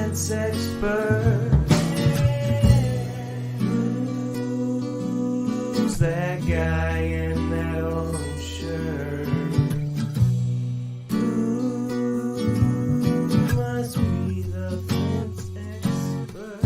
fence expert. Who's that guy in that orange shirt? Who must be the fence expert?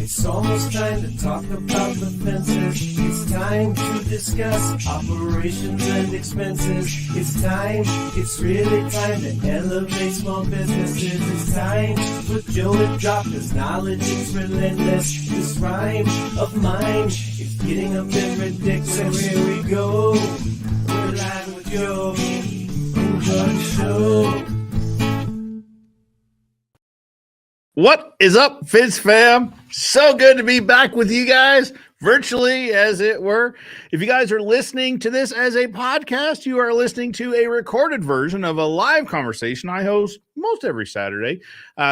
It's almost time to talk about the fences. It's time to discuss operations and expenses. It's time, it's really time to elevate small businesses. It's time to put Joe to drop his knowledge. It's relentless. This rhyme of mine is getting a bit ridiculous. So here we go. We're live with Joe. Enjoy the show. What is up, Fizz fam? So good to be back with you guys, virtually as it were. If you guys are listening to this as a podcast, you are listening to a recorded version of a live conversation I host most every Saturday,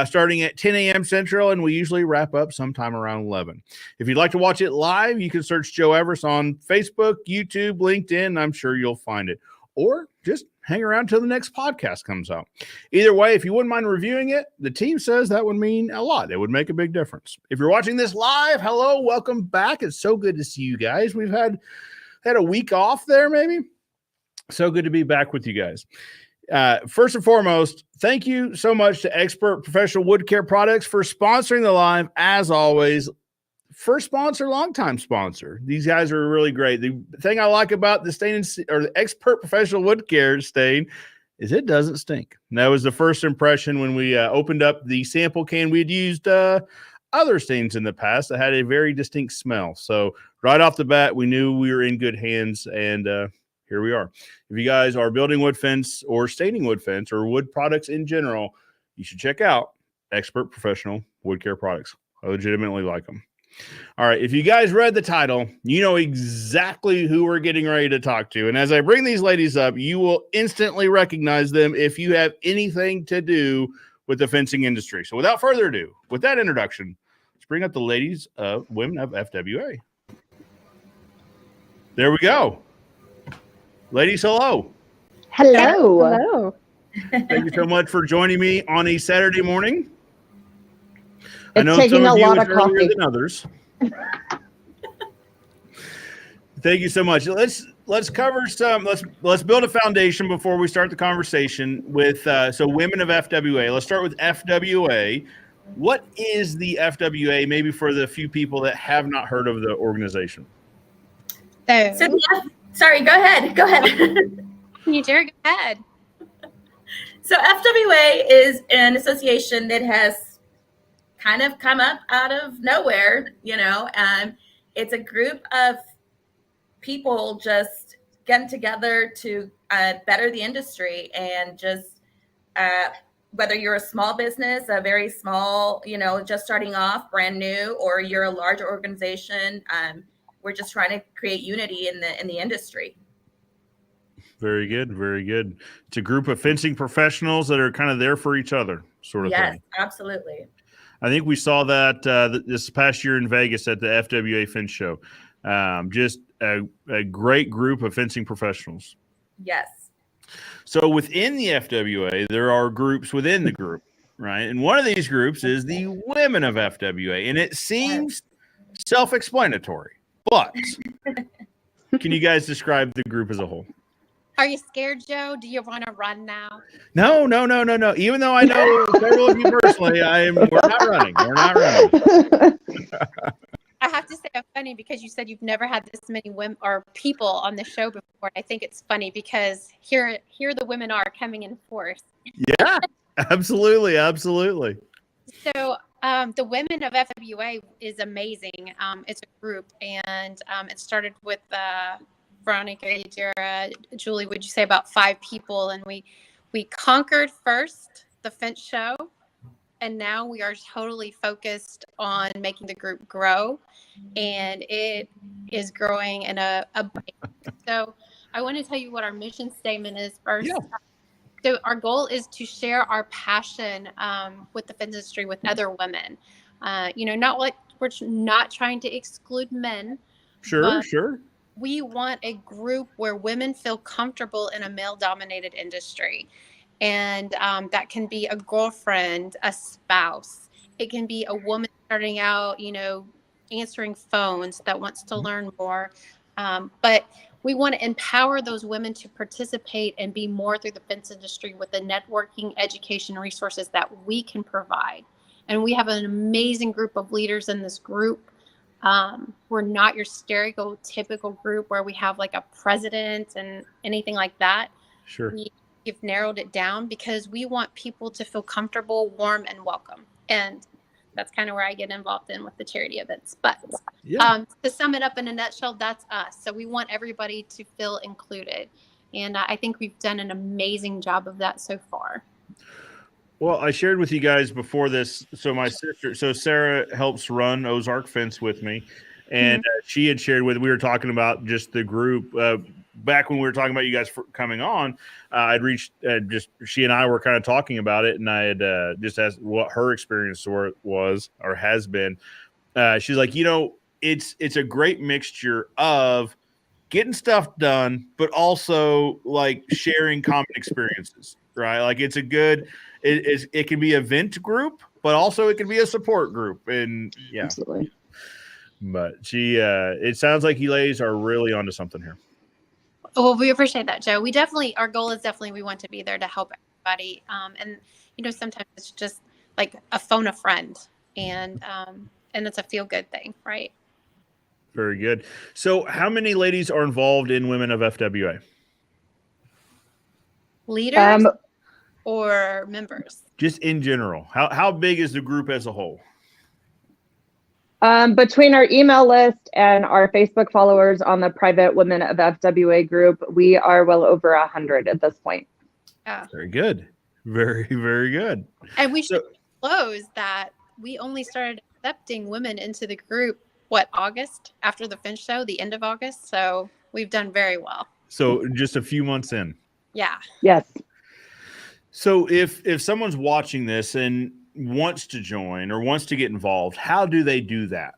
starting at 10 a.m. Central, and we usually wrap up sometime around 11. If you'd like to watch it live, you can search Joe Everest on Facebook, YouTube, LinkedIn. I'm sure you'll find it. Or just hang around till the next podcast comes out. Either way, if you wouldn't mind reviewing it, the team says that would mean a lot. It would make a big difference. If you're watching this live, hello, welcome back. It's so good to see you guys. We've had a week off there, maybe. So good to be back with you guys. First and foremost, thank you so much to Expert Professional Wood Care Products for sponsoring the live, as always. First sponsor, longtime sponsor. These guys are really great. The thing I like about the stain or the Expert Professional Wood Care stain is it doesn't stink. And that was the first impression when we opened up the sample can. We'd used other stains in the past that had a very distinct smell. So right off the bat, we knew we were in good hands, and here we are. If you guys are building wood fence or staining wood fence or wood products in general, you should check out Expert Professional Wood Care Products. I legitimately like them. All right. If you guys read the title, you know exactly who we're getting ready to talk to. And as I bring these ladies up, you will instantly recognize them if you have anything to do with the fencing industry. So without further ado, with that introduction, let's bring up the ladies of Women of FWA. There we go. Ladies, hello. Hello. Hello. Thank you so much for joining me on a Saturday morning. I It's know taking some a of you lot is of earlier coffee. than others. Thank you so much. Let's cover some. Let's build a foundation before we start the conversation with so Women of FWA. Let's start with FWA. What is the FWA? Maybe for the few people that have not heard of the organization. Sorry, go ahead. Go ahead. You dare go ahead. So FWA is an association that has kind of come up out of nowhere, it's a group of people just getting together to better the industry, and just whether you're a small business, a very small, just starting off brand new, or you're a larger organization, we're just trying to create unity in the industry. Very good, very good. It's a group of fencing professionals that are kind of there for each other, sort of Yes, thing. absolutely. I think we saw that this past year in Vegas at the FWA Fence Show. Just a great group of fencing professionals. Yes. So within the FWA, there are groups within the group, right? And one of these groups is the Women of FWA. And it seems self-explanatory, but can you guys describe the group as a whole? Are you scared, Joe? Do you want to run now? No. Even though I know several of you personally, we're not running. We're not running. I have to say it's funny because you said you've never had this many women or people on the show before. I think it's funny because here the women are coming in force. Yeah, absolutely. So the Women of FWA is amazing. It's a group, and it started with Veronica, Yadira, Julie, would you say about 5 people? And we conquered first the fence show, and now we are totally focused on making the group grow, and it is growing in a so I want to tell you what our mission statement is first. Yeah. So our goal is to share our passion with the fence industry with other women. We're not trying to exclude men. Sure. We want a group where women feel comfortable in a male-dominated industry. And that can be a girlfriend, a spouse. It can be a woman starting out, answering phones that wants to learn more. But we want to empower those women to participate and be more through the fence industry with the networking, education, resources that we can provide. And we have an amazing group of leaders in this group. We're not your stereotypical group where we have like a president and anything like that. Sure. We've narrowed it down because we want people to feel comfortable, warm, and welcome. And that's kind of where I get involved in with the charity events. But to sum it up in a nutshell, that's us. So we want everybody to feel included. And I think we've done an amazing job of that so far. Well, I shared with you guys before this. So my sister, Sarah helps run Ozark Fence with me. And she had shared we were talking about just the group back when we were talking about you guys coming on. I'd reached she and I were kind of talking about it, and I had just asked what her experience was or has been. She's like, it's a great mixture of getting stuff done, but also like sharing common experiences, right? Like it's a good. It can be a vent group, but also it can be a support group, and yeah, Absolutely. But it sounds like you ladies are really onto something here. Well, we appreciate that, Joe. Our goal is definitely we want to be there to help everybody. And sometimes it's just like a phone a friend, and it's a feel good thing, right? Very good. So, how many ladies are involved in Women of FWA? Leaders or members? Just in general. How big is the group as a whole? Between our email list and our Facebook followers on the private Women of FWA group, we are well over 100 at this point. Yeah. Very good. Very, very good. And we should disclose that we only started accepting women into the group August, after the Finch show, the end of August. So we've done very well. So just a few months in. Yeah. Yes. So if someone's watching this and wants to join or wants to get involved, how do they do that?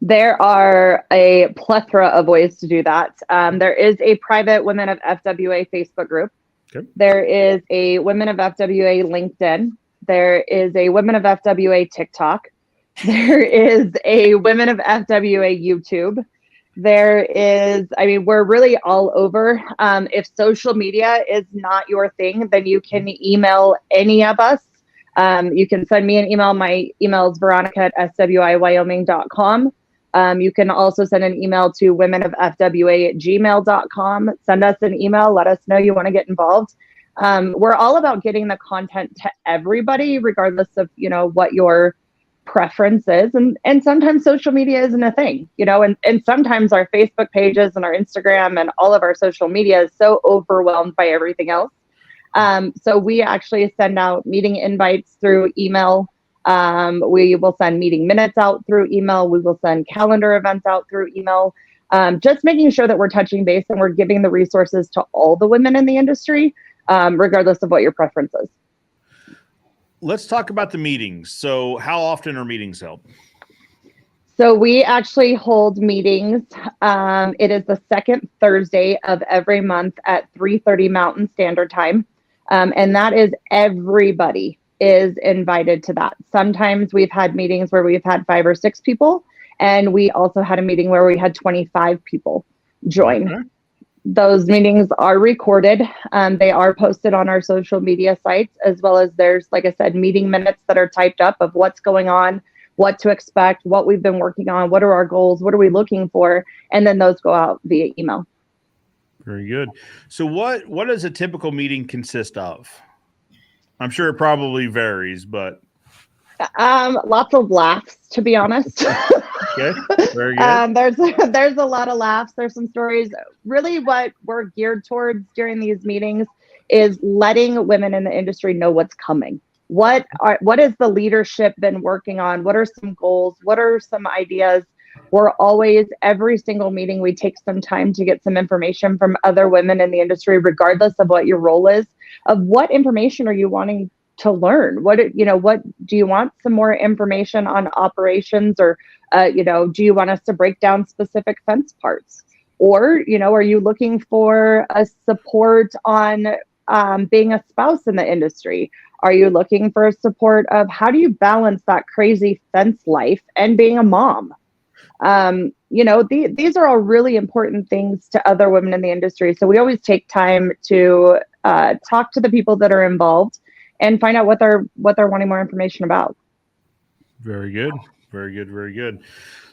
There are a plethora of ways to do that. There is a private Women of FWA Facebook group. Okay. There is a Women of FWA LinkedIn. There is a Women of FWA TikTok. There is a Women of FWA YouTube. There is, I mean, we're really all over. If social media is not your thing, then you can email any of us. You can send me an email. My email is veronica@swiwyoming.com. You can also send an email to womenofFWA@gmail.com. Send us an email. Let us know you want to get involved. We're all about getting the content to everybody, regardless of, what your preference is. And sometimes social media isn't a thing, and sometimes our Facebook pages and our Instagram and all of our social media is so overwhelmed by everything else. So we actually send out meeting invites through email. We will send meeting minutes out through email. We will send calendar events out through email. Just making sure that we're touching base and we're giving the resources to all the women in the industry, regardless of what your preference is. Let's talk about the meetings. So how often are meetings held? So we actually hold meetings. It is the second Thursday of every month at 3:30 Mountain Standard Time. And that is everybody is invited to that. Sometimes we've had meetings where we've had 5 or 6 people, and we also had a meeting where we had 25 people join. Okay. Those meetings are recorded. They are posted on our social media sites, as well as there's, like I said, meeting minutes that are typed up of what's going on, what to expect, what we've been working on, what are our goals, what are we looking for, and then those go out via email. Very good. So what does a typical meeting consist of? I'm sure it probably varies, but lots of laughs, to be honest. okay, very good. There's a lot of laughs. There's some stories. Really, what we're geared towards during these meetings is letting women in the industry know what's coming. What has the leadership been working on? What are some goals? What are some ideas? We're always, every single meeting, we take some time to get some information from other women in the industry, regardless of what your role is, of what information are you wanting to learn? What do you want some more information on operations, or, do you want us to break down specific fence parts? Or, are you looking for a support on being a spouse in the industry? Are you looking for support of how do you balance that crazy fence life and being a mom? These are all really important things to other women in the industry. So we always take time to talk to the people that are involved and find out what they're wanting more information about. Very good. Very good. Very good.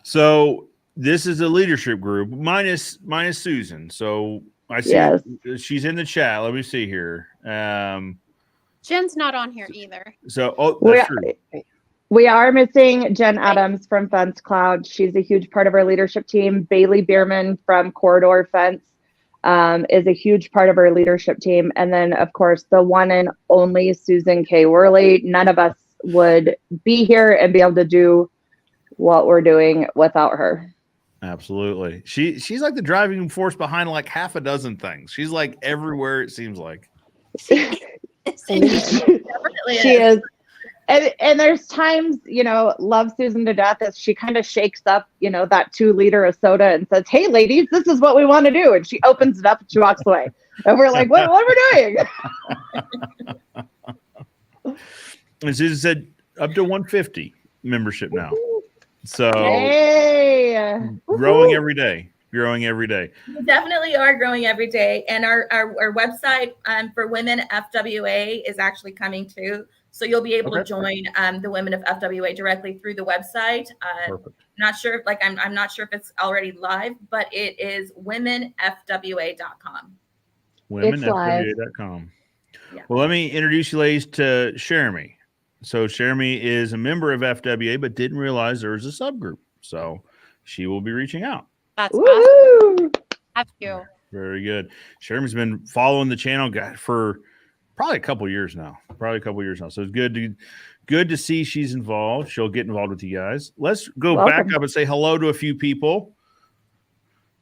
So this is a leadership group minus Susan. So I see she's in the chat. Let me see here. Jen's not on here either. So, that's true. We are missing Jen Adams from Fence Cloud. She's a huge part of our leadership team. Bailey Bierman from Corridor Fence is a huge part of our leadership team. And then, of course, the one and only Susan K. Worley. None of us would be here and be able to do what we're doing without her. Absolutely. She's like the driving force behind like half a dozen things. She's like everywhere, it seems like. Definitely She is. And there's times, love Susan to death, as she kind of shakes up, that 2 liter of soda and says, "Hey, ladies, this is what we want to do." And she opens it up and she walks away. And we're like, what are we doing? And Susan said up to 150 membership now. So growing every day. Growing every day. We definitely are growing every day. And our website for Women FWA is actually coming too. So you'll be able to join the Women of FWA directly through the website. Perfect. Not sure, I'm not sure if it's already live, but it is womenfwa.com. Womenfwa.com. Yeah. Well, let me introduce you ladies to Sheremy. So Sheremy is a member of FWA, but didn't realize there was a subgroup. So she will be reaching out. That's awesome. Have you. Very good. Sheremy's been following the channel for probably a couple years now. So it's good to see she's involved. She'll get involved with you guys. Let's go back up and say hello to a few people.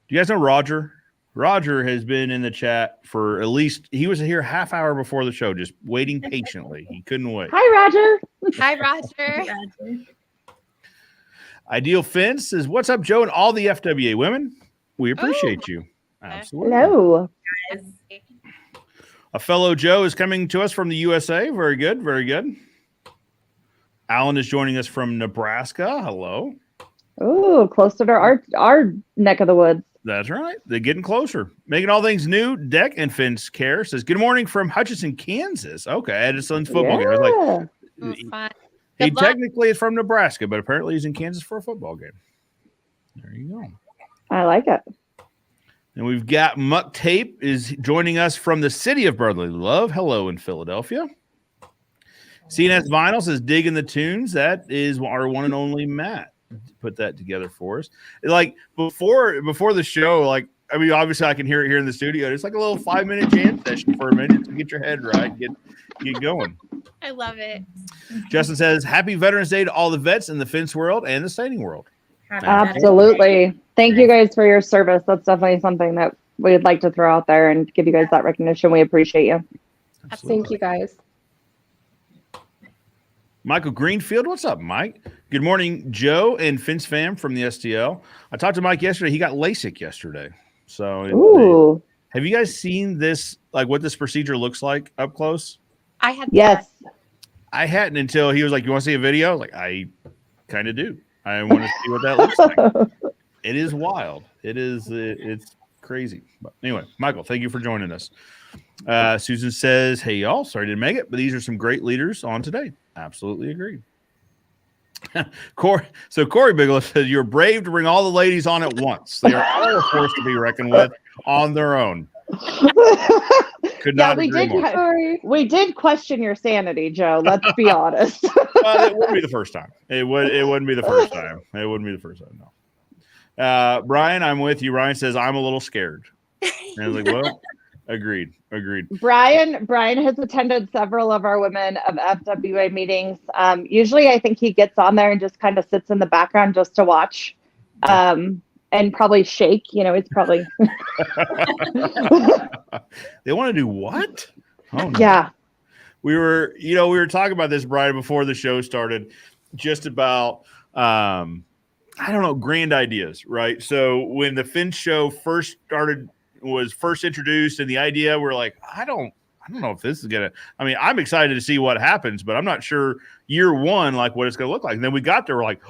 Do you guys know Roger? Roger has been in the chat for he was here half hour before the show, just waiting patiently. He couldn't wait. Hi, Roger. Hi, Roger. Ideal Fence says, "What's up, Joe and all the FWA women? We appreciate you." Absolutely. Hello. A fellow Joe is coming to us from the USA. Very good. Very good. Alan is joining us from Nebraska. Hello. Oh, closer to our neck of the woods. That's right. They're getting closer. Making all things new. Deck and Fence Care says, "Good morning from Hutchinson, Kansas." Okay, at his son's football game. I was like, Fun. he Good luck. technically is from Nebraska, but apparently he's in Kansas for a football game. There you go. I like it. And we've got Muck Tape is joining us from the city of brotherly love. Hello in Philadelphia. CNS Vinyl says, "Digging the tunes." That is our one and only Matt. Put that together for us. Like before the show, like, I mean, obviously I can hear it here in the studio. It's like a little 5-minute jam session for a minute to get your head right, get going. I love it. Justin says, "Happy Veterans Day to all the vets in the fence world and the staging world." Absolutely. Thank you guys for your service. That's definitely something that we'd like to throw out there and give you guys that recognition. We appreciate you. Absolutely. Thank you, guys. Michael Greenfield, what's up, Mike? Good morning, Joe and Fence Fam from the STL. I talked to Mike yesterday. He got LASIK yesterday. So, Ooh. Have you guys seen this, like what this procedure looks like up close? I had Yes. I hadn't until he was like, "You want to see a video?" I was like, I kind of do. I want to see what that looks like. It is wild. It's crazy. But anyway, Michael, thank you for joining us. Susan says, "Hey, y'all, sorry I didn't make it, but these are some great leaders on today." Absolutely agreed. Corey Bigelow says, "You're brave to bring all the ladies on at once. They are all a force to be reckoned with on their own." Could not agree more. We did question your sanity, Joe. Let's be honest. It wouldn't be the first time. It wouldn't be the first time. It wouldn't be the first time. No. Brian, I'm with you. Ryan says, "I'm a little scared." And I was like, "Well, agreed." Brian has attended several of our Women of FWA meetings. Usually I think he gets on there and just kind of sits in the background just to watch. And probably shake, it's probably. They want to do what? Oh, no. Yeah. We were talking about this, Brian, before the show started, just about, grand ideas, right? So when the Fence show was first introduced and the idea, we're like, I don't know if this is going to, I'm excited to see what happens, but I'm not sure year one, like what it's going to look like. And then we got there, we're like,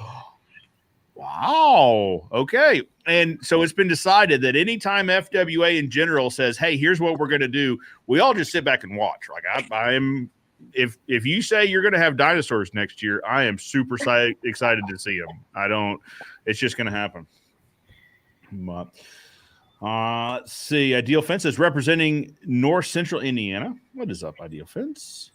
wow. Okay. And so it's been decided that anytime FWA in general says, "Hey, here's what we're going to do," we all just sit back and watch. Like if you say you're going to have dinosaurs next year, I am super excited to see them. It's just going to happen. But, let's see. Ideal Fence is representing North Central Indiana. What is up, Ideal Fence?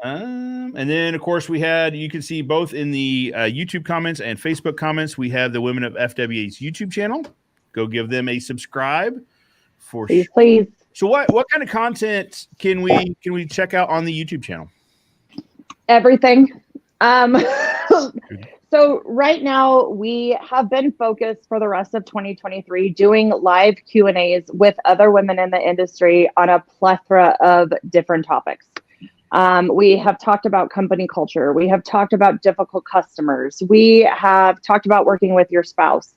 And then, of course, you can see both in the YouTube comments and Facebook comments, we have the Women of FWA's YouTube channel. Go give them a subscribe for Please, please. So what kind of content can we check out on the YouTube channel? Everything. So right now we have been focused for the rest of 2023 doing live Q&As with other women in the industry on a plethora of different topics. We have talked about company culture. We have talked about difficult customers. We have talked about working with your spouse.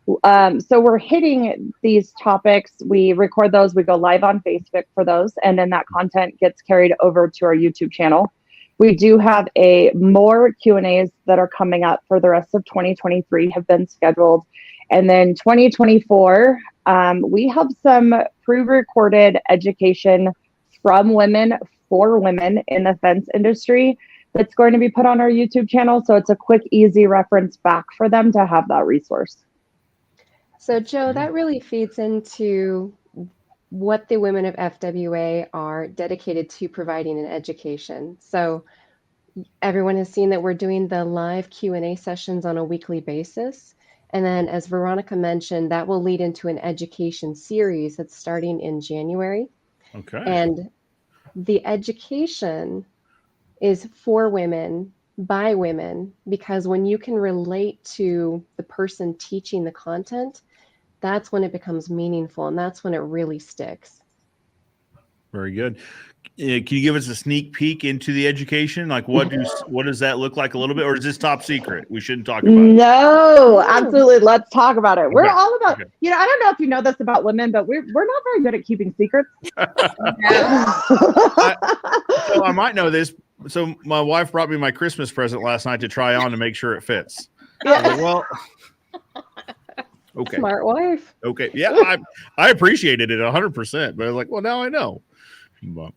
So we're hitting these topics. We record those. We go live on Facebook for those. And then that content gets carried over to our YouTube channel. We do have more Q&As that are coming up for the rest of 2023 have been scheduled. And then 2024, we have some pre-recorded education from women for women in the fence industry that's going to be put on our YouTube channel. So it's a quick, easy reference back for them to have that resource. So Joe, that really feeds into what the Women of FWA are dedicated to providing in education. So everyone has seen that we're doing the live Q&A sessions on a weekly basis. And then as Veronica mentioned, that will lead into an education series that's starting in January. Okay. And the education is for women, by women, because when you can relate to the person teaching the content, that's when it becomes meaningful, and that's when it really sticks. Very good. Can you give us a sneak peek into the education? Like what does that look like a little bit, or is this top secret? We shouldn't talk about it. No, absolutely. Let's talk about it. We're Okay. all about, I don't know if you know this about women, but we're not very good at keeping secrets. So I might know this. So my wife brought me my Christmas present last night to try on to make sure it fits. Yeah. Like, well, okay. Smart wife. Okay. Yeah, I appreciated it 100%, but I was like, well, now I know. But,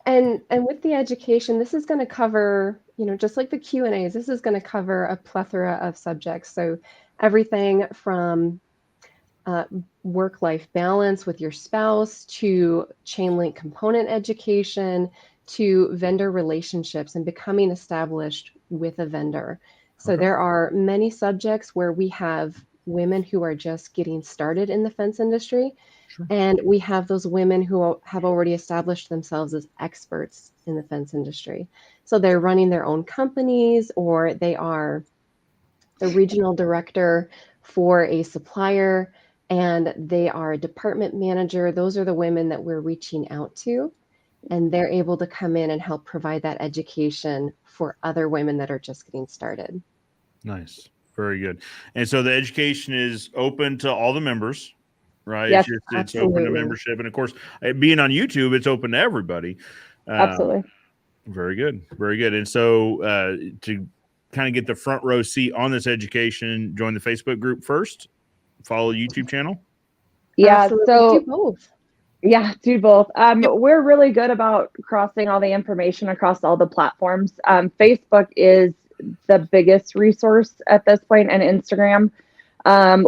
And with the education, this is going to cover, just like the Q&As, this is going to cover a plethora of subjects. So everything from work-life balance with your spouse to chain link component education to vendor relationships and becoming established with a vendor. So there are many subjects where we have women who are just getting started in the fence industry. Sure. And we have those women who have already established themselves as experts in the fence industry. So they're running their own companies, or they are the regional director for a supplier, and they are a department manager. Those are the women that we're reaching out to, and they're able to come in and help provide that education for other women that are just getting started. nice. Very good. And so the education is open to all the members. Right. Yes, It's open to absolutely. membership. And of course, being on YouTube, it's open to everybody. Absolutely. Very good. Very good. And so to kind of get the front row seat on this education, join the Facebook group first, follow the YouTube channel. Yeah. Absolutely. So Do both. yeah, do both. We're really good about crossing all the information across all the platforms. Facebook is the biggest resource at this point, and Instagram.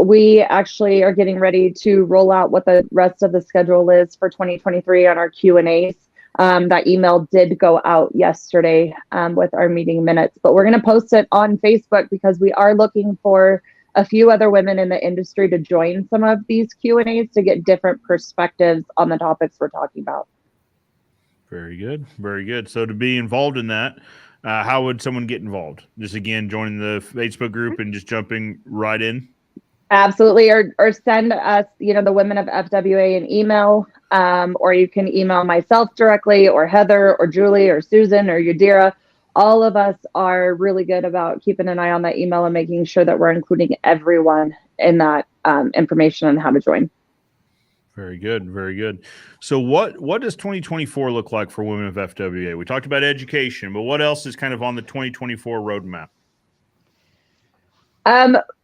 We actually are getting ready to roll out what the rest of the schedule is for 2023 on our Q&As. That email did go out yesterday with our meeting minutes, but we're going to post it on Facebook because we are looking for a few other women in the industry to join some of these Q&As to get different perspectives on the topics we're talking about. Very good. Very good. So to be involved in that, how would someone get involved? Just again, joining the Facebook group and just jumping right in? Absolutely. Or send us, the Women of FWA an email, or you can email myself directly, or Heather, or Julie, or Susan, or Yadira. All of us are really good about keeping an eye on that email and making sure that we're including everyone in that information on how to join. Very good. Very good. So what does 2024 look like for Women of FWA? We talked about education, but what else is kind of on the 2024 roadmap?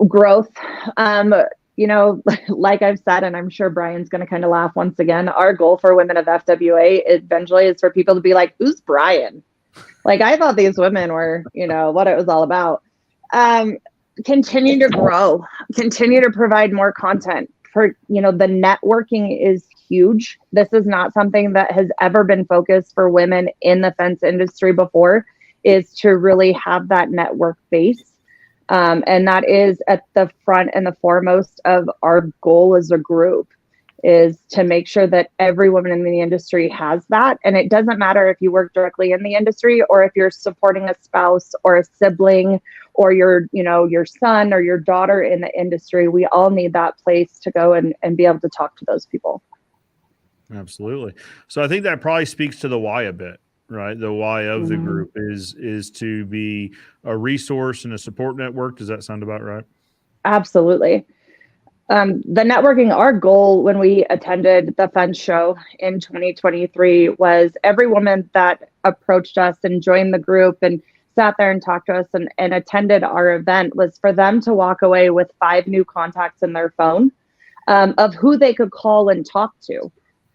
Growth. Like I've said, and I'm sure Brian's going to kind of laugh once again, our goal for Women of FWA eventually is for people to be like, who's Brian? Like, I thought these women were, what it was all about. Continue to grow, continue to provide more content. For, the networking is huge. This is not something that has ever been focused for women in the fence industry before, is to really have that network base. And that is at the front and the foremost of our goal as a group, is to make sure that every woman in the industry has that. And it doesn't matter if you work directly in the industry, or if you're supporting a spouse or a sibling, or your son or your daughter in the industry. We all need that place to go and be able to talk to those people. Absolutely. So I think that probably speaks to the why a bit, right? The why of the group is to be a resource and a support network. Does that sound about right? Absolutely. The networking, our goal when we attended the fence show in 2023 was every woman that approached us and joined the group and sat there and talked to us and attended our event was for them to walk away with 5 new contacts in their phone of who they could call and talk to.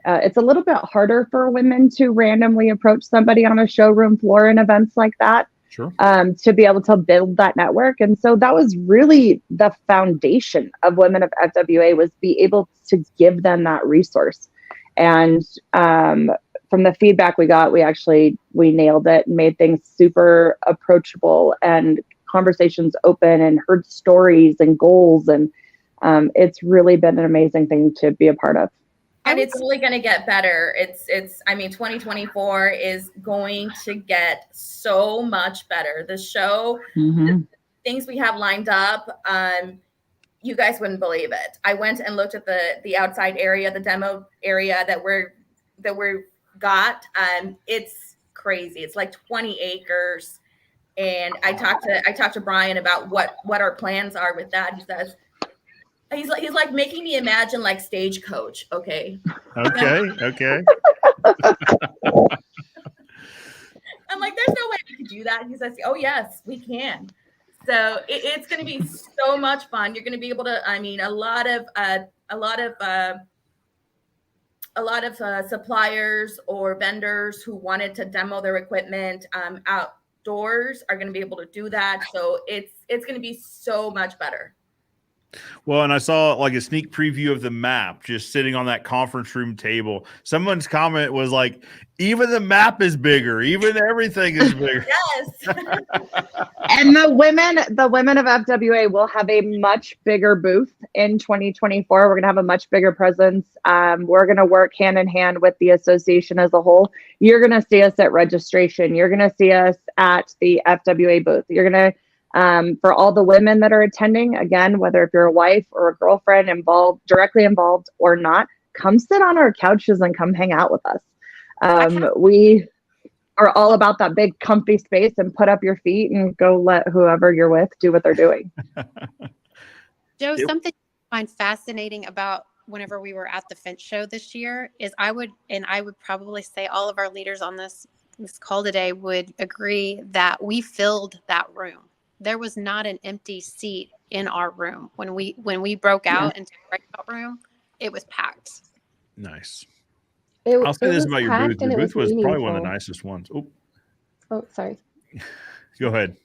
It's a little bit harder for women to randomly approach somebody on a showroom floor in events like that. Sure. To be able to build that network. And so that was really the foundation of Women of FWA, was be able to give them that resource. And from the feedback we got, we nailed it and made things super approachable and conversations open and heard stories and goals. And it's really been an amazing thing to be a part of. And it's only going to get better. I mean, 2024 is going to get so much better. The show, the things we have lined up, you guys wouldn't believe it. I went and looked at the outside area, the demo area that we're got. It's crazy. It's like 20 acres. And I talked to Brian about what our plans are with that. He says, he's like making me imagine like Stagecoach. Okay. Okay. I'm like, there's no way we could do that. He says, oh yes, we can. So it's going to be so much fun. You're going to be able to, I mean, a lot of suppliers or vendors who wanted to demo their equipment outdoors are going to be able to do that. So it's going to be so much better. Well, and I saw like a sneak preview of the map just sitting on that conference room table. Someone's comment was like, even the map is bigger, even everything is bigger. Yes. And the women of FWA will have a much bigger booth in 2024. We're going to have a much bigger presence. We're going to work hand in hand with the association as a whole. You're going to see us at registration. You're going to see us at the FWA booth. You're going to for all the women that are attending, again, whether if you're a wife or a girlfriend directly involved or not, come sit on our couches and come hang out with us. We are all about that big comfy space, and put up your feet and go let whoever you're with do what they're doing. Joe, something I find fascinating about whenever we were at the Finch show this year is I would probably say all of our leaders on this call today would agree that we filled that room. There was not an empty seat in our room when we broke out into the breakout room. It was packed. Nice. I'll say this about your booth. Your booth was probably one of the nicest ones. Oh, sorry. Go ahead.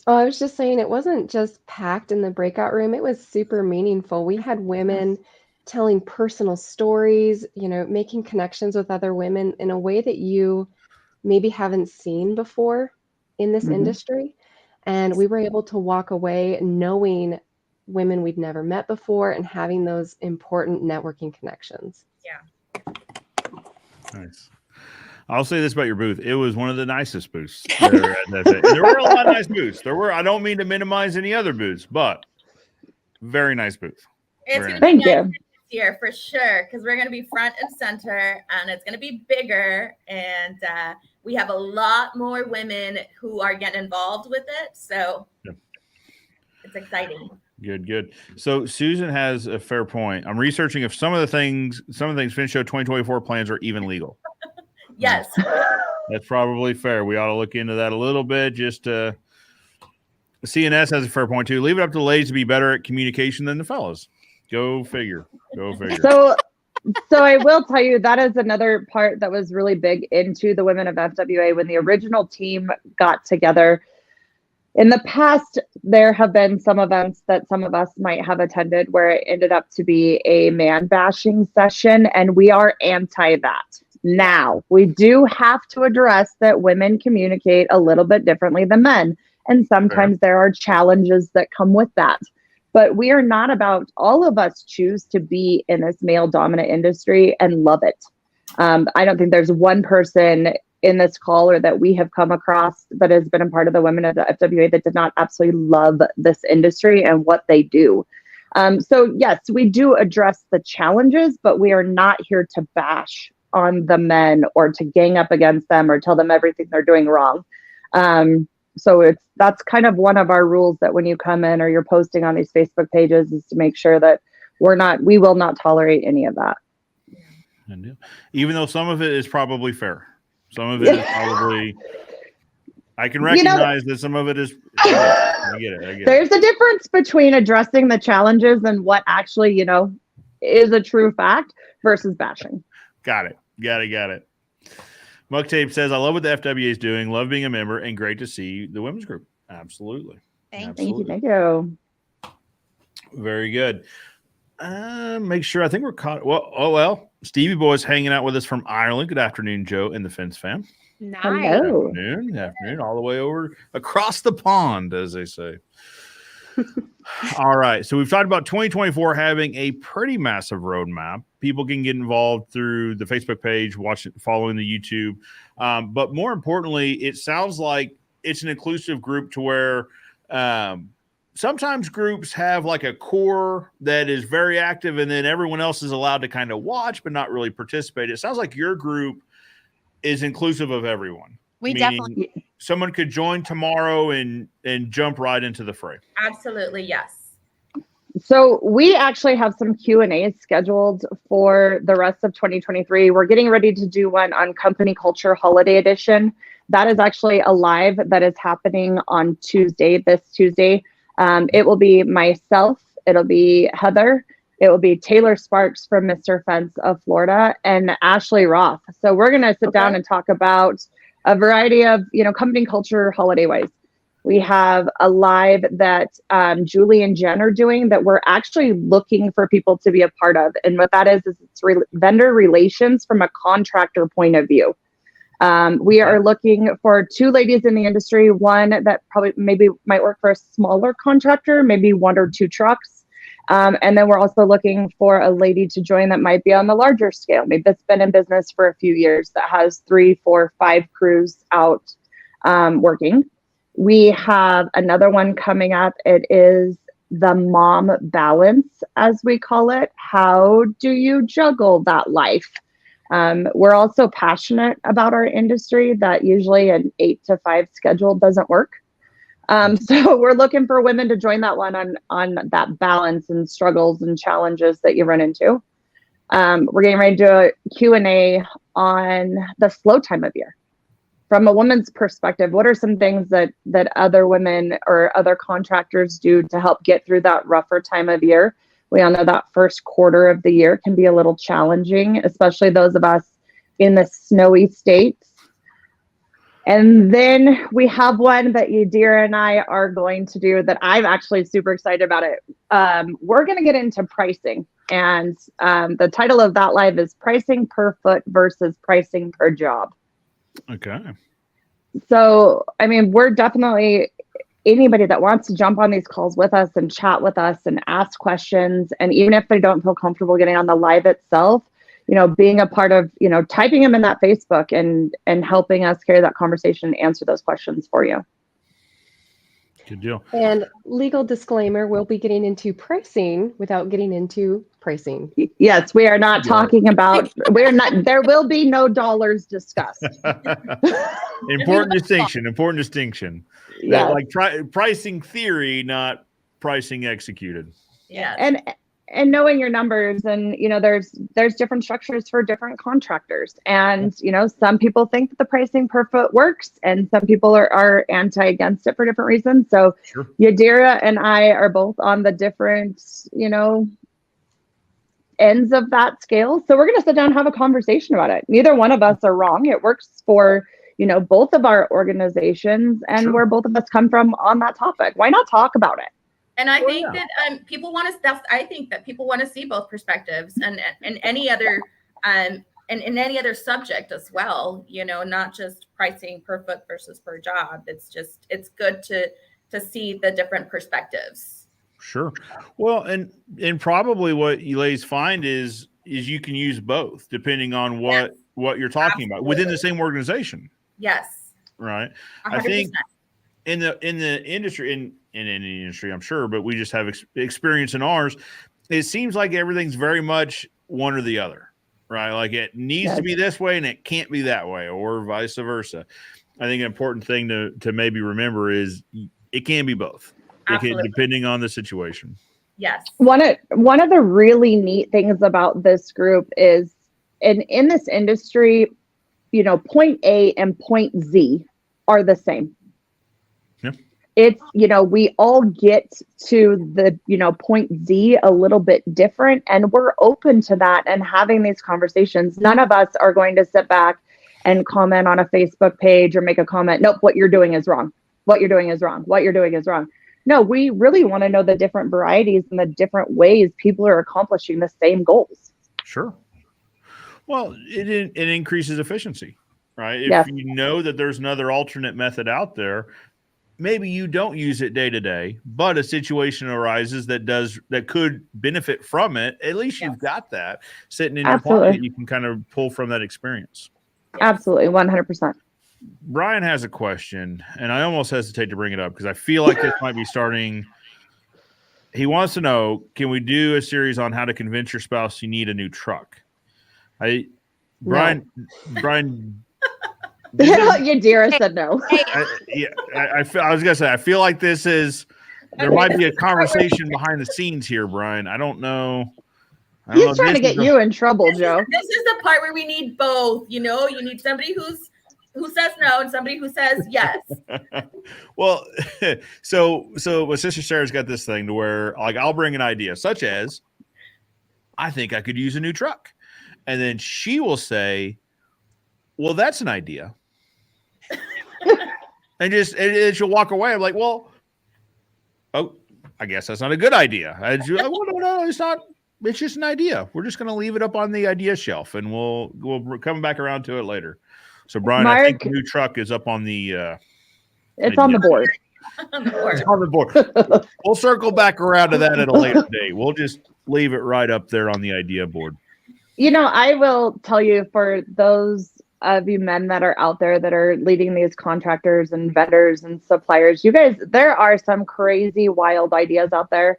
Oh, I was just saying it wasn't just packed in the breakout room. It was super meaningful. We had women telling personal stories, making connections with other women in a way that you maybe haven't seen before in this industry. And we were able to walk away knowing women we'd never met before and having those important networking connections. Yeah. Nice. I'll say this about your booth. It was one of the nicest booths. There were a lot of nice booths. I don't mean to minimize any other booths, but very nice booth. It's going to be nice this year for sure, because we're going to be front and center, and it's going to be bigger, and we have a lot more women who are getting involved with it. So It's exciting. Good. So Susan has a fair point. I'm researching if some of the things Finch Show 2024 plans are even legal. Yes. That's probably fair. We ought to look into that a little bit. Just CNS has a fair point too. Leave it up to the ladies to be better at communication than the fellas. Go figure. So I will tell you that is another part that was really big into the Women of FWA when the original team got together. In the past, there have been some events that some of us might have attended where it ended up to be a man bashing session, and we are anti that. Now, we do have to address that women communicate a little bit differently than men, and sometimes there are challenges that come with that. But we are not about, all of us choose to be in this male dominant industry and love it. I don't think there's one person in this call or that we have come across that has been a part of the Women of the FWA that did not absolutely love this industry and what they do. So yes, we do address the challenges, but we are not here to bash on the men or to gang up against them or tell them everything they're doing wrong. So that's kind of one of our rules, that when you come in or you're posting on these Facebook pages, is to make sure that we will not tolerate any of that. Even though some of it is probably fair. Some of it is probably, I can recognize that some of it is, I get it. There's a difference between addressing the challenges and what actually, is a true fact versus bashing. Got it. Muck Tape says, I love what the FWA is doing. Love being a member and great to see the women's group. Absolutely. Thank you. Very good. Make sure, I think we're caught. Well, Stevie Boy's hanging out with us from Ireland. Good afternoon, Joe and the Fence fam. Nice. Hello. Good afternoon, all the way over across the pond, as they say. All right. So we've talked about 2024 having a pretty massive roadmap. People can get involved through the Facebook page, following the YouTube. But more importantly, it sounds like it's an inclusive group to where sometimes groups have like a core that is very active and then everyone else is allowed to kind of watch but not really participate. It sounds like your group is inclusive of everyone. We Meaning definitely someone could join tomorrow and jump right into the fray. Absolutely, yes. So we actually have some Q&As scheduled for the rest of 2023. We're getting ready to do one on Company Culture Holiday Edition. That is actually a live that is happening on this Tuesday. It will be myself, it'll be Heather, it will be Taylor Sparks from Mr. Fence of Florida, and Ashley Roth. So we're going to sit down and talk about a variety of, company culture holiday wise. We have a live that Julie and Jen are doing that we're actually looking for people to be a part of. And what that is it's vendor relations from a contractor point of view. We are looking for two ladies in the industry, one that probably maybe might work for a smaller contractor, maybe 1 or 2 trucks. And then we're also looking for a lady to join that might be on the larger scale, maybe that's been in business for a few years, that has 3, 4, 5 crews out working. We have another one coming up. It is the mom balance, as we call it. How do you juggle that life? We're also passionate about our industry that usually an 8 to 5 schedule doesn't work. So we're looking for women to join that one on that balance and struggles and challenges that you run into. We're getting ready to do a Q&A on the slow time of year. From a woman's perspective, what are some things that other women or other contractors do to help get through that rougher time of year? We all know that first quarter of the year can be a little challenging, especially those of us in the snowy states. And then we have one that Yadira and I are going to do that I'm actually super excited about it. We're going to get into pricing. And the title of that live is Pricing Per Foot versus Pricing Per Job. Okay. So, I mean, we're definitely anybody that wants to jump on these calls with us and chat with us and ask questions. And even if they don't feel comfortable getting on the live itself, being a part of, typing them in that Facebook and helping us carry that conversation and answer those questions for you. Good deal. And legal disclaimer, we'll be getting into pricing without getting into pricing. Yes, we are not talking about, there will be no dollars discussed. Important distinction. Yeah. Like pricing theory, not pricing executed. Yeah. And knowing your numbers and, there's different structures for different contractors. And, some people think that the pricing per foot works and some people are against it for different reasons. So Sure. Yadira and I are both on the different, ends of that scale. So we're going to sit down and have a conversation about it. Neither one of us are wrong. It works for, both of our organizations and Sure. where both of us come from on that topic. Why not talk about it? And I think that people want to. I think that people want to see both perspectives, and any other, and in any other subject as well. Not just pricing per foot versus per job. It's good to see the different perspectives. Sure. Well, and probably what you ladies find is you can use both depending on what you're talking about within the same organization. Yes. Right. 100%. I think in the industry in any industry, I'm sure, but we just have experience in ours. It seems like everything's very much one or the other, right? Like it needs to be this way and it can't be that way, or vice versa. I think an important thing to maybe remember is it can be both. Depending on the situation. Yes. One of the really neat things about this group is in this industry, point A and point Z are the same. Yeah. It's, we all get to the, point Z a little bit different, and we're open to that and having these conversations. None of us are going to sit back and comment on a Facebook page or make a comment. Nope, what you're doing is wrong. What you're doing is wrong. What you're doing is wrong. No, we really want to know the different varieties and the different ways people are accomplishing the same goals. Sure. Well, it increases efficiency, right? If Yes. you know that there's another alternate method out there, maybe you don't use it day to day, but a situation arises that could benefit from it. At least you've got that sitting in your pocket. You can kind of pull from that experience. Absolutely, 100%. Brian has a question, and I almost hesitate to bring it up because I feel like this might be starting. He wants to know, can we do a series on how to convince your spouse you need a new truck? Brian, Yadira said no. I was gonna say, I feel like there might be a conversation behind the scenes here, Brian. I don't know. He's trying to get you in trouble, Joe. This is the part where we need both. You need somebody who says no and somebody who says yes. Well, so my sister Sarah's got this thing to where, like, I'll bring an idea, such as, I think I could use a new truck, and then she will say, well, that's an idea. and she'll walk away. I'm like, well, I guess that's not a good idea. No, it's not. It's just an idea. We're just going to leave it up on the idea shelf, and we'll come back around to it later. So, Brian, I think the new truck is up on the. It's on the board. It's on the board. We'll circle back around to that at a later date. We'll just leave it right up there on the idea board. I will tell you, for those of you men that are out there that are leading these contractors and vendors and suppliers, you guys, there are some crazy, wild ideas out there.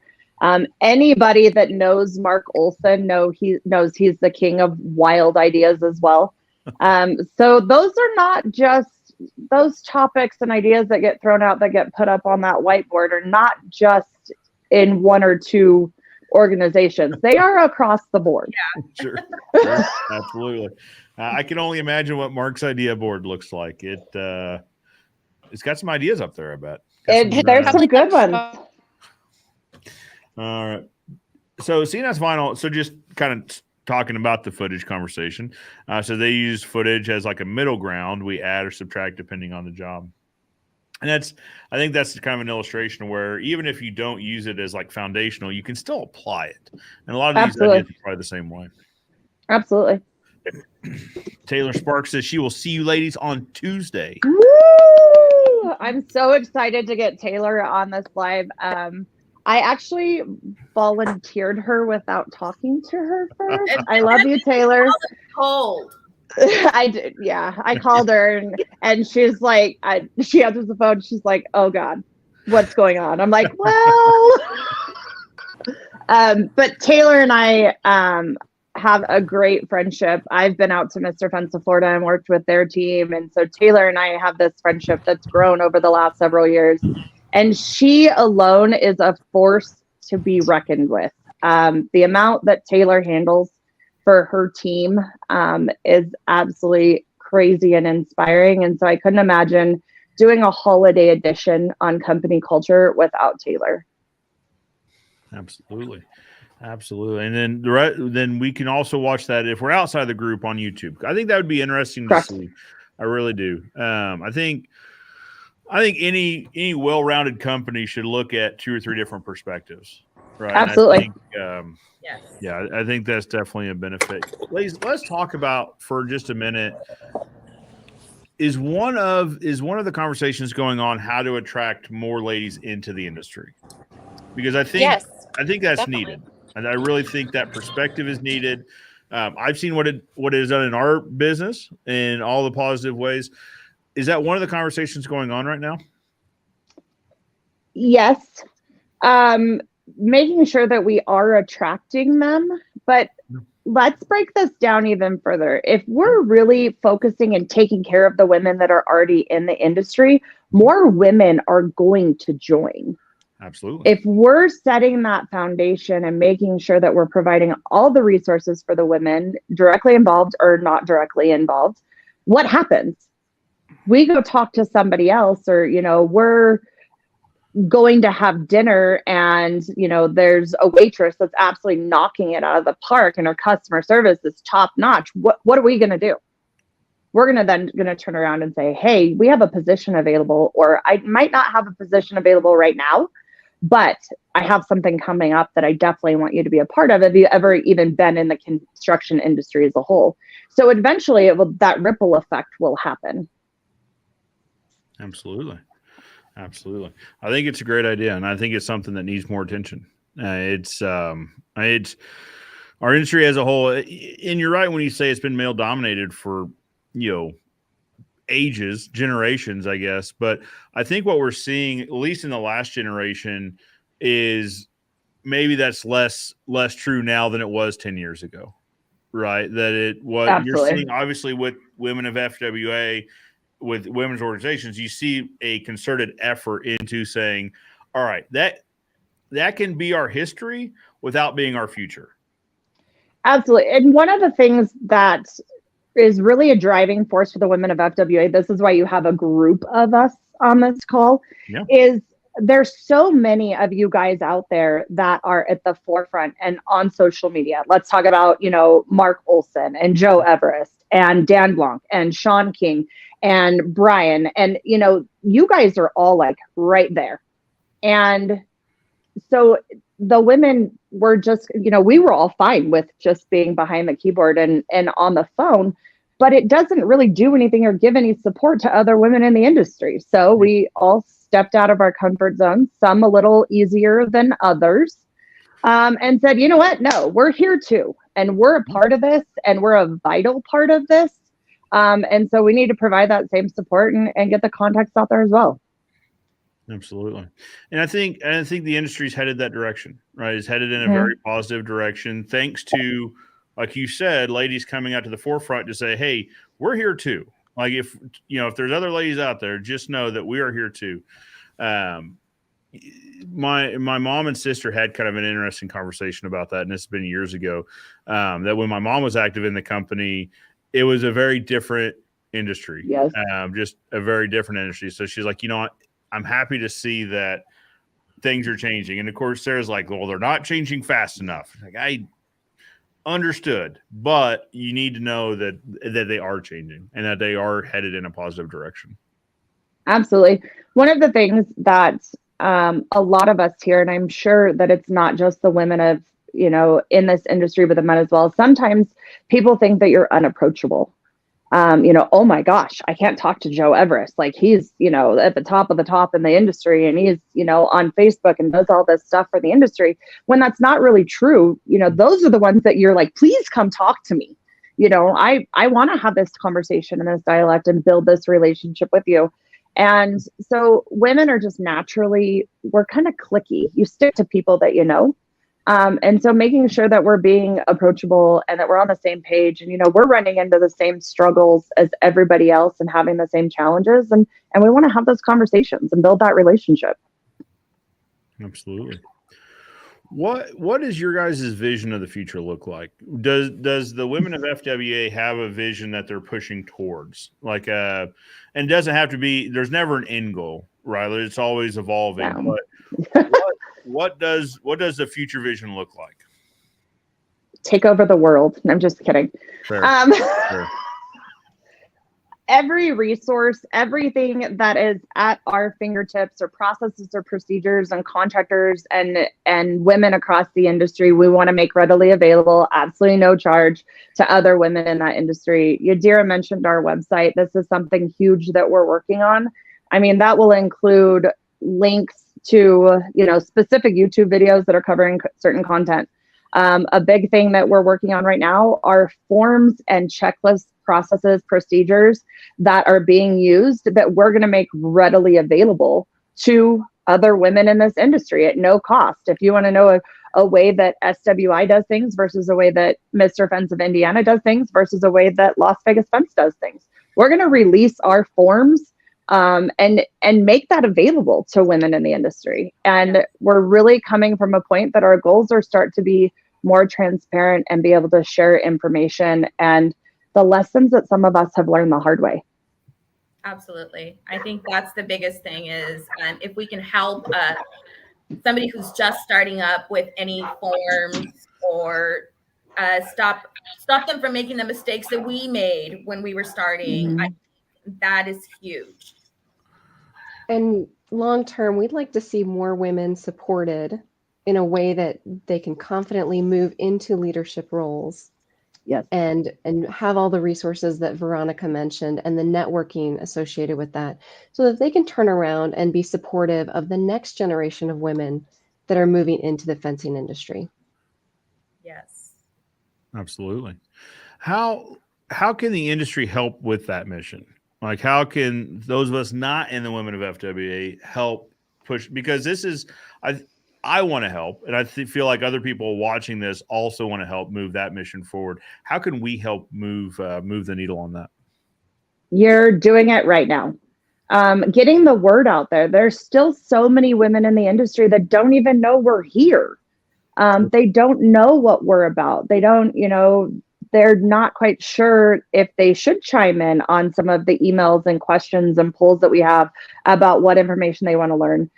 Anybody that knows Mark Olson knows he's the king of wild ideas as well. So those are not just those topics and ideas that get thrown out that get put up on that whiteboard are not just in one or two organizations. They are across the board. Yeah. Sure. Absolutely. I can only imagine what Mark's idea board looks like. It's got some ideas up there, I bet. There's some good ones. All right. So CNS Vinyl, so just kind of talking about the footage conversation. So they use footage as like a middle ground. We add or subtract depending on the job. And I think that's kind of an illustration where even if you don't use it as like foundational, you can still apply it. And a lot of these ideas are probably the same way. Absolutely. Taylor Sparks says she will see you ladies on Tuesday. Woo! I'm so excited to get Taylor on this live. I actually volunteered her without talking to her first. I love you, Taylor. Cold. I did, yeah. I called her and she's like, she answers the phone. She's like, "Oh God, what's going on?" I'm like, "Well," but Taylor and I have a great friendship. I've been out to Mr. Fence of Florida and worked with their team, and so Taylor and I have this friendship that's grown over the last several years. And she alone is a force to be reckoned with. The amount that Taylor handles for her team is absolutely crazy and inspiring. And so I couldn't imagine doing a holiday edition on company culture without Taylor. Absolutely. And then we can also watch that if we're outside the group on YouTube. I think that would be interesting to see. I really do. I think any well-rounded company should look at 2 or 3 different perspectives, right? Absolutely. Yes. Yeah, I think that's definitely a benefit. Ladies, let's talk about for just a minute. Is one of the conversations going on how to attract more ladies into the industry? Because I think that's definitely needed, and I really think that perspective is needed. I've seen what it has done in our business in all the positive ways. Is that one of the conversations going on right now? Yes. Making sure that we are attracting them, but let's break this down even further. If we're really focusing and taking care of the women that are already in the industry, more women are going to join. Absolutely. If we're setting that foundation and making sure that we're providing all the resources for the women directly involved or not directly involved, what happens? We go talk to somebody else, or, we're going to have dinner and, there's a waitress that's absolutely knocking it out of the park and her customer service is top notch. What are we going to do? We're going to turn around and say, "Hey, we have a position available," or "I might not have a position available right now, but I have something coming up that I definitely want you to be a part of. Have you ever even been in the construction industry as a whole?" So eventually that ripple effect will happen. Absolutely. Absolutely. I think it's a great idea, and I think it's something that needs more attention. It's our industry as a whole, and you're right when you say it's been male dominated for, you know, ages, generations, I guess. But I think what we're seeing, at least in the last generation, is maybe that's less true now than it was 10 years ago. Right. That what you're Absolutely. seeing obviously with Women of FWA, with women's organizations, you see a concerted effort into saying, all right, that can be our history without being our future. Absolutely. And one of the things that is really a driving force for the Women of FWA, this is why you have a group of us on this call, Yeah. is there's so many of you guys out there that are at the forefront and on social media. Let's talk about, Mark Olson and Joe Everest and Dan Blanc and Sean King and Brian. And, you guys are all like right there. And so the women were just, we were all fine with just being behind the keyboard and on the phone, but it doesn't really do anything or give any support to other women in the industry. So we all stepped out of our comfort zone, some a little easier than others, and said, you know what? No, we're here too. And we're a part of this, and we're a vital part of this. And so we need to provide that same support and get the contacts out there as well. Absolutely. And I think the industry's headed that direction, right? It's headed in a very positive direction, thanks to, like you said, ladies coming out to the forefront to say, hey, we're here too. Like if there's other ladies out there, just know that we are here too. My mom and sister had kind of an interesting conversation about that, and it's been years ago, that when my mom was active in the company, it was a very different industry. Yes. Just a very different industry. So she's like, I'm happy to see that things are changing. And of course, Sarah's like, well, they're not changing fast enough. Like, I understood, but you need to know that they are changing and that they are headed in a positive direction. Absolutely. One of the things that a lot of us here, and I'm sure that it's not just the women of, in this industry, but the men as well. Sometimes people think that you're unapproachable. Oh my gosh, I can't talk to Joe Everest. Like he's, at the top of the top in the industry, and he's, on Facebook and does all this stuff for the industry, when that's not really true. Those are the ones that you're like, please come talk to me. I want to have this conversation in this dialect and build this relationship with you. And so women are just naturally, we're kind of cliquey. You stick to people that you know. And so making sure that we're being approachable and that we're on the same page and, we're running into the same struggles as everybody else and having the same challenges. And we want to have those conversations and build that relationship. Absolutely. What does your guys' vision of the future look like? Does the Women of FWA have a vision that they're pushing towards? Like, and it doesn't have to be, there's never an end goal, right? It's always evolving. No. But what does the future vision look like? Take over the world. I'm just kidding. Fair. Fair. Every resource, everything that is at our fingertips, or processes or procedures and contractors and women across the industry, we want to make readily available, absolutely no charge, to other women in that industry. Yadira mentioned our website. This is something huge that we're working on. I mean, that will include links to, specific YouTube videos that are covering certain content. A big thing that we're working on right now are forms and checklists, processes, procedures that are being used that we're going to make readily available to other women in this industry at no cost. If you want to know a way that SWI does things versus a way that Mr. Fence of Indiana does things versus a way that Las Vegas Fence does things, we're going to release our forms and make that available to women in the industry. And we're really coming from a point that our goals are start to be more transparent and be able to share information and the lessons that some of us have learned the hard way. Absolutely. I think that's the biggest thing is if we can help somebody who's just starting up with any forms or stop them from making the mistakes that we made when we were starting. Mm-hmm. That is huge. And long term, we'd like to see more women supported in a way that they can confidently move into leadership roles Yes. and have all the resources that Veronica mentioned and the networking associated with that, so that they can turn around and be supportive of the next generation of women that are moving into the fencing industry. Yes. Absolutely. How can the industry help with that mission? Like, how can those of us not in the Women of FWA help push? Because this is, I want to help, and I feel like other people watching this also want to help move that mission forward. How can we help move the needle on that? You're doing it right now. Getting the word out there. There's still so many women in the industry that don't even know we're here. They don't know what we're about. They don't, they're not quite sure if they should chime in on some of the emails and questions and polls that we have about what information they want to learn.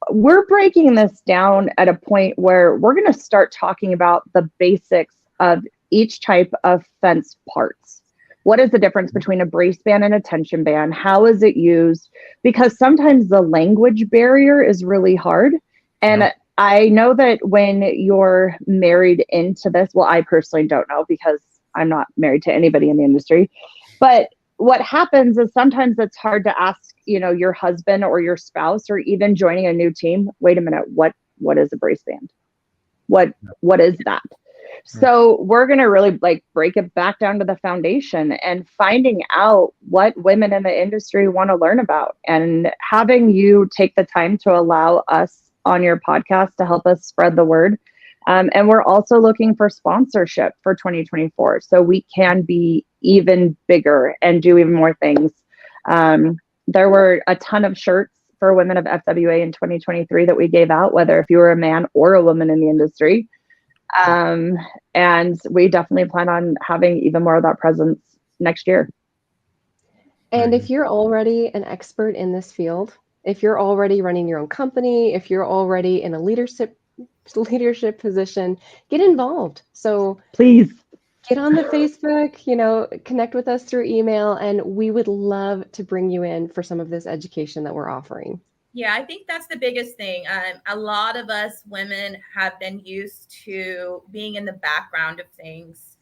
We're breaking this down at a point where we're going to start talking about the basics of each type of fence parts. What is the difference between a brace band and a tension band? How is it used? Because sometimes the language barrier is really hard. And Yep. I know that when you're married into this, well, I personally don't know because I'm not married to anybody in the industry. But what happens is sometimes it's hard to ask, your husband or your spouse or even joining a new team, wait a minute, what is a brace band? What is that? So we're going to really break it back down to the foundation and finding out what women in the industry want to learn about, and having you take the time to allow us on your podcast to help us spread the word. And we're also looking for sponsorship for 2024 so we can be even bigger and do even more things. There were a ton of shirts for Women of FWA in 2023 that we gave out, whether if you were a man or a woman in the industry. And we definitely plan on having even more of that presence next year. And if you're already an expert in this field, if you're already running your own company, if you're already in a leadership position, get involved. So please get on the Facebook, connect with us through email, and we would love to bring you in for some of this education that we're offering. Yeah, I think that's the biggest thing. A lot of us women have been used to being in the background of things,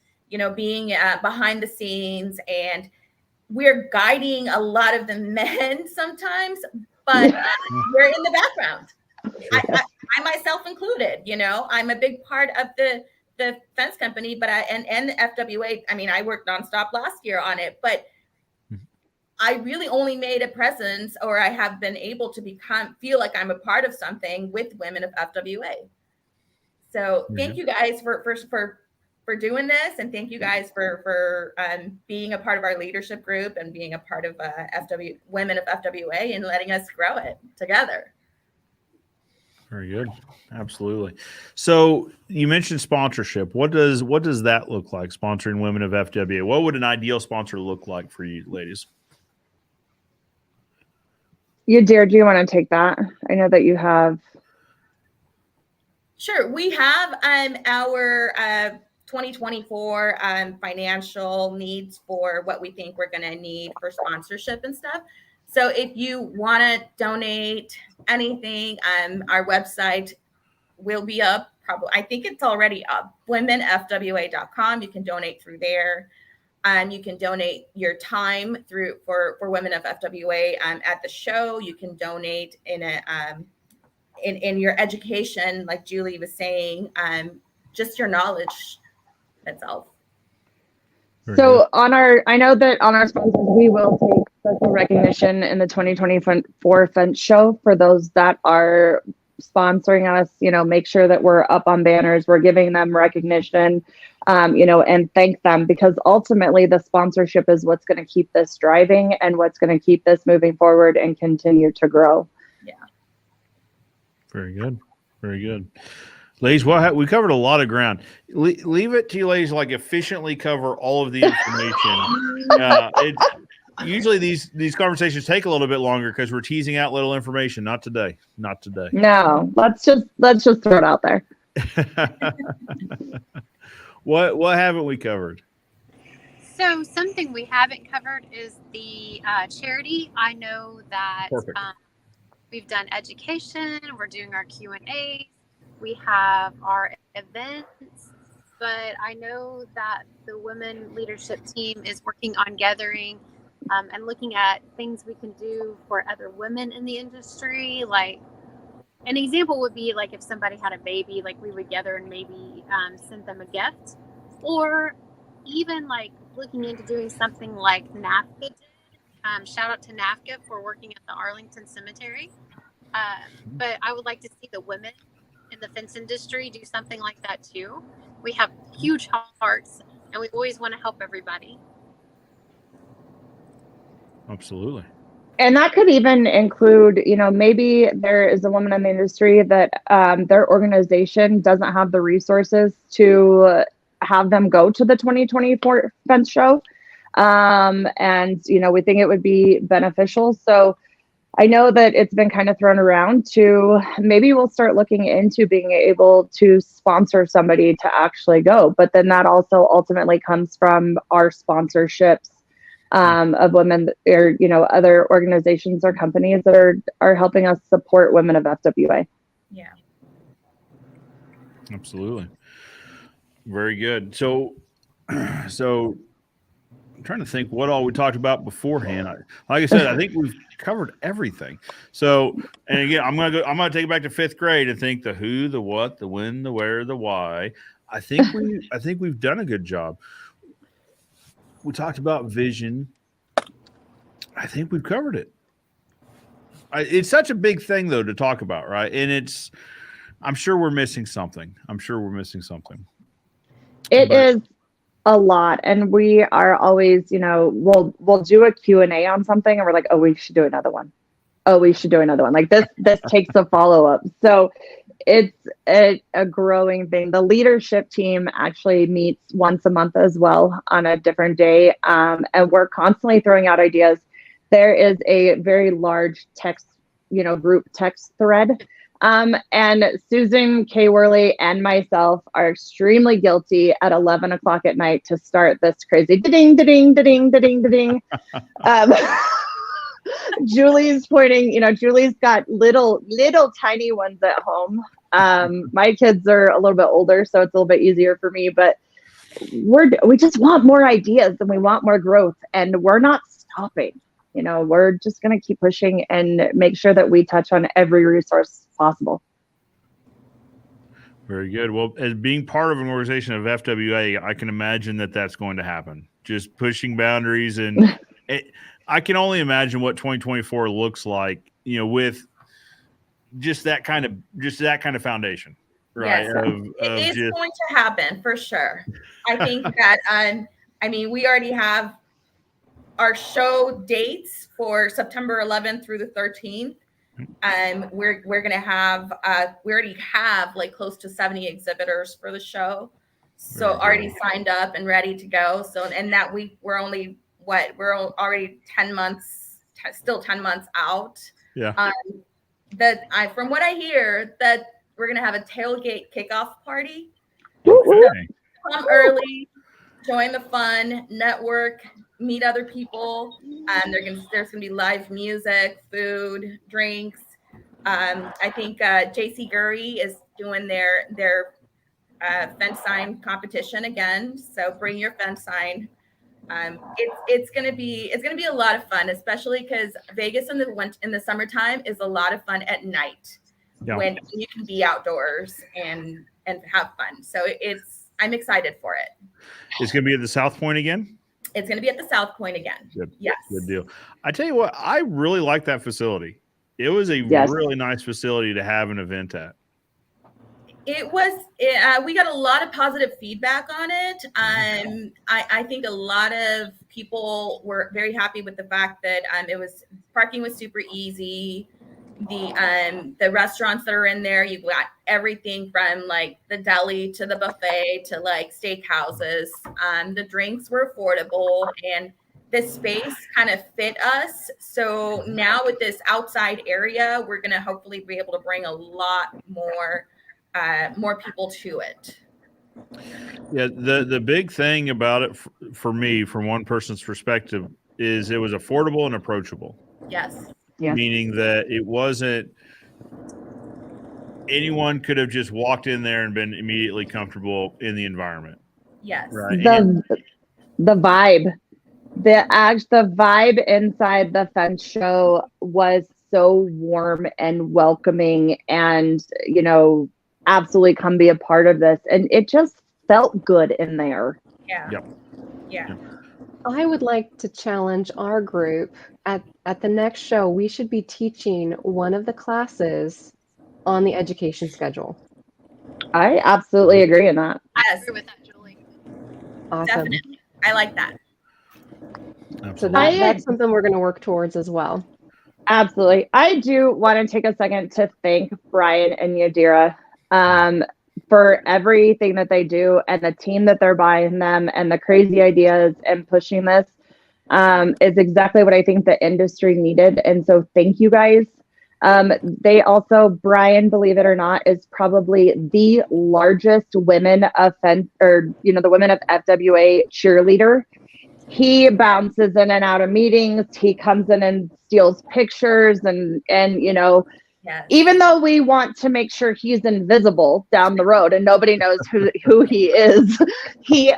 being behind the scenes, and we're guiding a lot of the men sometimes, but we're in the background. I myself included, I'm a big part of the fence company, but and the FWA. I mean, I worked nonstop last year on it, but I really only made a presence, or I have been able to feel like I'm a part of something with Women of FWA. So thank you guys for doing this, and thank you guys for being a part of our leadership group and being a part of Women of FWA and letting us grow it together. Very good. Absolutely. So you mentioned sponsorship. What does that look like, sponsoring Women of FWA? What would an ideal sponsor look like for you ladies? Do you want to take that? I know that you have. Sure. We have our 2024 financial needs for what we think we're going to need for sponsorship and stuff. So if you want to donate anything, our website will be up. Probably, I think it's already up. WomenFWA.com. You can donate through there. You can donate your time for Women of FWA at the show. You can donate in your education, like Julie was saying, just your knowledge itself. So I know that on our sponsors, we will take special recognition in the 2024 Fence Show for those that are sponsoring us. Make sure that we're up on banners, we're giving them recognition, and thank them, because ultimately the sponsorship is what's going to keep this driving and what's going to keep this moving forward and continue to grow. Yeah. Very good. Very good. Ladies, we covered a lot of ground. Leave it to you ladies to efficiently cover all of the information. Usually these conversations take a little bit longer because we're teasing out little information. Not today. Not today. No, let's just throw it out there. What haven't we covered? So something we haven't covered is the charity. I know that we've done education. We're doing our Q&A. We have our events. but I know that the women leadership team is working on gathering and looking at things we can do for other women in the industry. Like an example would be like if somebody had a baby, like we would gather and maybe send them a gift, or even like looking into doing something like NAFTA did. Shout out to NAFTA for working at the Arlington Cemetery. But I would like to see the women in the fence industry do something like that too. We have huge hearts and we always want to help everybody. Absolutely. And that could even include, maybe there is a woman in the industry that their organization doesn't have the resources to have them go to the 2024 fence show. And, we think it would be beneficial. So I know that it's been kind of thrown around to maybe we'll start looking into being able to sponsor somebody to actually go. But then that also ultimately comes from our sponsorships of women or, other organizations or companies that are helping us support Women of FWA. Yeah. Absolutely. Very good. So I'm trying to think what all we talked about beforehand. Like I said, I think we've covered everything. So, and again, I'm gonna take it back to 5th grade and think the who, the what, the when, the where, the why. I think we've done a good job. We talked about vision. I think we've covered it. It's such a big thing though to talk about, right? And I'm sure we're missing something. It is a lot, and we are always, we'll do a Q&A on something and we're like, oh, we should do another one. Like this takes a follow-up. So it's a growing thing. The leadership team actually meets once a month as well on a different day, and we're constantly throwing out ideas. There is a very large text, group text thread. And Susan K. Worley and myself are extremely guilty at 11 o'clock at night to start this crazy ding, ding, ding, ding, ding. Julie's pointing, Julie's got little tiny ones at home. My kids are a little bit older, so it's a little bit easier for me, but we just want more ideas and we want more growth, and we're not stopping. We're just going to keep pushing and make sure that we touch on every resource possible. Very good. Well, as being part of an organization of FWA, I can imagine that that's going to happen. Just pushing boundaries, and I can only imagine what 2024 looks like, with just that kind of foundation, right? Yes, it is going to happen for sure. I think that we already have our show dates for September 11th through the 13th. We're going to have, we already have like close to 70 exhibitors for the show. So already signed up and ready to go. So, and that we're already 10 months, still 10 months out. Yeah. From what I hear, that we're going to have a tailgate kickoff party. Okay. Come early, join the fun, network, meet other people. There's gonna be live music, food, drinks. I think JC Gurry is doing their fence sign competition again. So bring your fence sign. It's gonna be a lot of fun, especially because Vegas in the summertime is a lot of fun at night when you can be outdoors and have fun. So I'm excited for it. It's gonna be at the South Point again. It's going to be at the South Point again. Good. Yes. Good deal. I tell you what, I really like that facility. It was a really nice facility to have an event at. It was. We got a lot of positive feedback on it. I think a lot of people were very happy with the fact that parking was super easy. The restaurants that are in there, you got everything from like the deli to the buffet to like steakhouses. The drinks were affordable, and this space kind of fit us. So now with this outside area, we're going to hopefully be able to bring a lot more people to it. Yeah, the big thing about it for me, from one person's perspective, is it was affordable and approachable. Yes. Yeah. Meaning that it wasn't anyone could have just walked in there and been immediately comfortable in the environment. Yes. Right. The vibe, the vibe inside the fence show was so warm and welcoming, and absolutely come be a part of this, and it just felt good in there. Yeah. Yep. Yeah. Yep. I would like to challenge our group at the next show. We should be teaching one of the classes on the education schedule. I absolutely agree in that. I Yes. agree with that, Julie. Awesome. Definitely. I like that. So Absolutely. that's something we're going to work towards as well. Absolutely. I do want to take a second to thank Brian and Yadira for everything that they do, and the team that they're buying them, and the crazy ideas and pushing this is exactly what I think the industry needed. And so thank you guys. They also, Brian, believe it or not, is probably the largest the Women of FWA cheerleader. He bounces in and out of meetings. He comes in and steals pictures, and Yes. even though we want to make sure he's invisible down the road and nobody knows who he is, he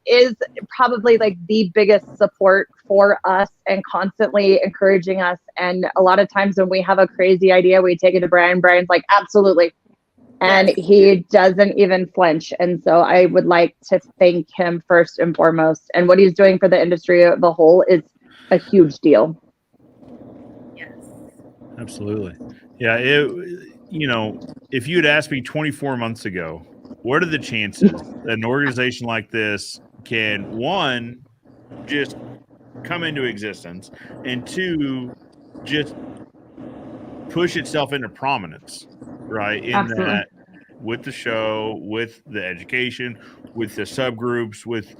is probably like the biggest support for us and constantly encouraging us. And a lot of times when we have a crazy idea, we take it to Brian. Brian's like, absolutely. And Yes. he doesn't even flinch. And so I would like to thank him first and foremost. And what he's doing for the industry as a whole is a huge deal. Yes. Absolutely. Yeah. If you had asked me 24 months ago, what are the chances that an organization like this can, one, just come into existence, and two, just push itself into prominence, right? In Absolutely. that, with the show, with the education, with the subgroups, with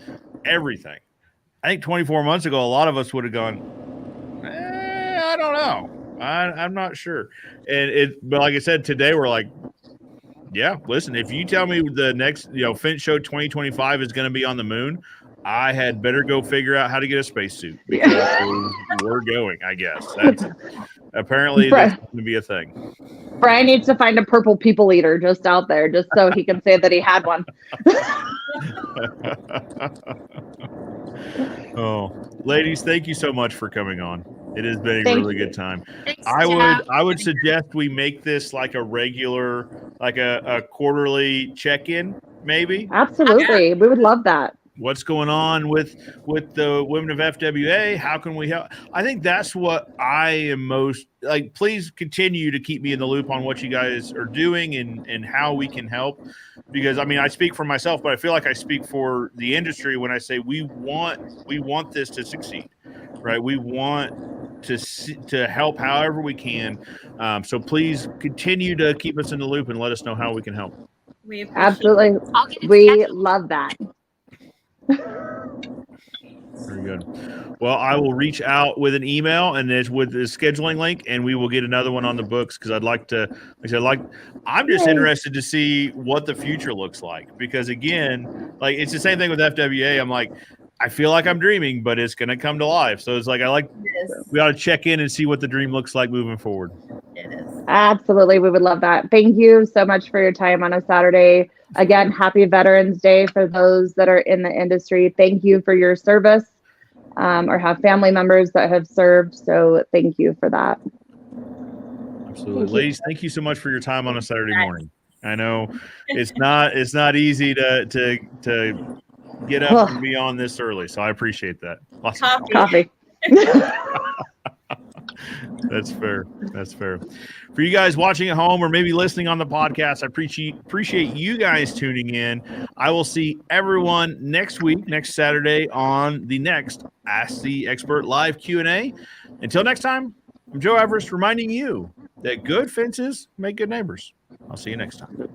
everything. I think 24 months ago, a lot of us would have gone, I don't know. I'm not sure. But like I said, today we're like, yeah, listen, if you tell me the next, Finch Show 2025 is going to be on the moon, I had better go figure out how to get a spacesuit, because we're going, I guess. Apparently that's going to be a thing. Brian needs to find a purple people eater just out there, just so he can say that he had one. Oh, ladies, thank you so much for coming on. It has been a Thank really you. good time. Thanks, I would suggest we make this like a regular, like a quarterly check-in, maybe. Absolutely. We would love that. What's going on with the Women of FWA? How can we help? I think that's what I am most like. Please continue to keep me in the loop on what you guys are doing and how we can help. Because I speak for myself, but I feel like I speak for the industry when I say we want this to succeed, right? We want to help however we can. So please continue to keep us in the loop and let us know how we can help. We appreciate Absolutely. I'll get it We scheduled. love that. Very good. Well, I will reach out with an email and with the scheduling link, and we will get another one on the books, because I'd like to, I'm just interested to see what the future looks like, because again, like it's the same thing with FWA. I'm like, I feel like I'm dreaming, but it's going to come to life. So it's like, this. we ought to check in and see what the dream looks like moving forward. It is. Absolutely. We would love that. Thank you so much for your time on a Saturday. Again, happy Veterans Day for those that are in the industry. Thank you for your service, or have family members that have served. So thank you for that. Absolutely. Ladies, thank you so much for your time on a Saturday morning. I know it's not easy to get up and be on this early, so I appreciate that. Awesome. Coffee. That's fair. For you guys watching at home or maybe listening on the podcast, I appreciate you guys tuning in. I will see everyone next week, next Saturday, on the next Ask the Expert live Q&A. Until next time, I'm Joe Everest, reminding you that good fences make good neighbors. I'll see you next time.